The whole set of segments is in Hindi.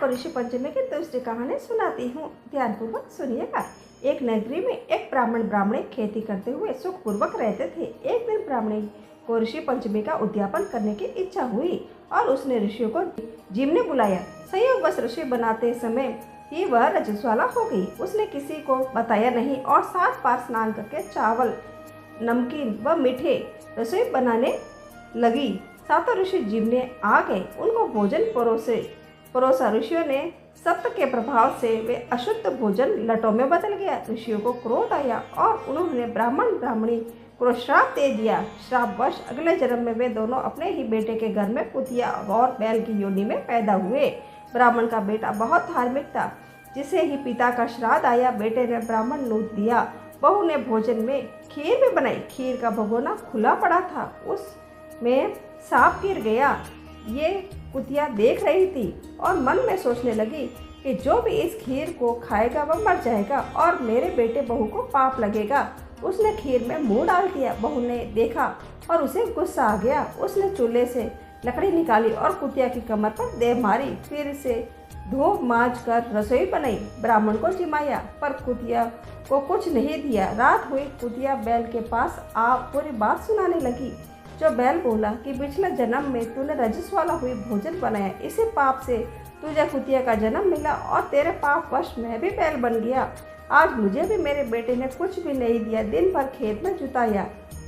आपको ऋषि पंचमी की दूसरी कहानी सुनाती हूँ, ध्यानपूर्वक सुनिएगा। एक नगरी में एक ब्राह्मण ब्राह्मणी खेती करते हुए सुखपूर्वक रहते थे। एक दिन ब्राह्मणी को ऋषि पंचमी का उद्यापन करने की इच्छा हुई और उसने ऋषियों को जिमने बुलाया। संयोगवश ऋषि बनाते समय ही वह रजस्वाला हो गई। उसने किसी को बताया नहीं और 7 बार स्नान करके चावल, नमकीन व मीठे रसोई बनाने लगी। सातों ऋषि जिमने आ गए, उनको भोजन परोसा। ऋषियों ने सप्त के प्रभाव से वे अशुद्ध भोजन लटों में बदल गया। ऋषियों को क्रोध आया और उन्होंने ब्राह्मण ब्राह्मणी को श्राप दे दिया। श्रापवश अगले जन्म में वे दोनों अपने ही बेटे के घर में कुतिया और बैल की योनि में पैदा हुए। ब्राह्मण का बेटा बहुत धार्मिक था, जिसे ही पिता का श्राद्ध आया। बेटे ने ब्राह्मण नूत दिया। बहू ने भोजन में खीर भी बनाई। खीर का भगोना खुला पड़ा था, उसमें सांप गिर गया। ये कुतिया देख रही थी और मन में सोचने लगी कि जो भी इस खीर को खाएगा वह मर जाएगा और मेरे बेटे बहू को पाप लगेगा। उसने खीर में मुंह डाल दिया। बहू ने देखा और उसे गुस्सा आ गया। उसने चूल्हे से लकड़ी निकाली और कुतिया की कमर पर दे मारी। फिर से धो मांज कर रसोई बनाई। ब्राह्मण को जिमाया पर कुतिया को कुछ नहीं दिया। रात हुई, कुतिया बैल के पास आ पूरी बात सुनाने लगी। जो बैल बोला कि पिछले जन्म में तूने रजस्वाला हुई भोजन बनाया, इसी पाप से तुझे कुतिया का जन्म मिला और तेरे पाप वश मैं भी बैल बन गया। आज मुझे भी मेरे बेटे ने कुछ भी नहीं दिया। दिन भर खेत में जुताया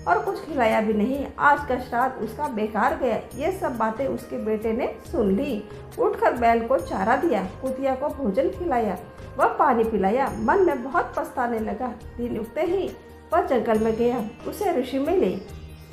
और कुछ खिलाया भी नहीं। आज का श्राद्ध उसका बेकार गया। ये सब बातें उसके बेटे ने सुन ली। उठकर बैल को चारा दिया, कुतिया को भोजन खिलाया, वह पानी पिलाया। मन में बहुत पछताने लगा। दिन उगते ही वह जंगल में गया। उसे ऋषि मिले।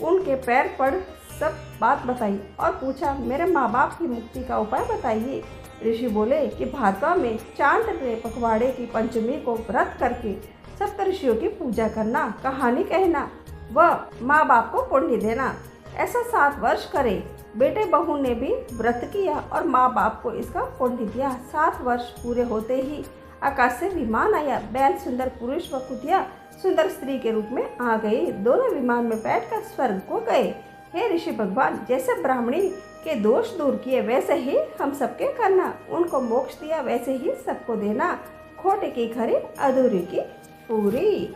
उनके पैर पड़ सब बात बताई और पूछा, मेरे माँ बाप की मुक्ति का उपाय बताइए। ऋषि बोले कि भाद्रवा में चांद के पखवाड़े की पंचमी को व्रत करके सप्तऋषियों की पूजा करना, कहानी कहना व माँ बाप को पुण्य देना। ऐसा 7 वर्ष करे। बेटे बहू ने भी व्रत किया और माँ बाप को इसका पुण्य दिया। 7 वर्ष पूरे होते ही आकाश से विमान आया। बैल सुंदर पुरुष व कुतिया सुंदर स्त्री के रूप में आ गई। दोनों विमान में बैठकर स्वर्ग को गए। हे ऋषि भगवान, जैसे ब्राह्मणी के दोष दूर किए वैसे ही हम सबके करना। उनको मोक्ष दिया वैसे ही सबको देना। खोटे की खरी, अधूरी की पूरी।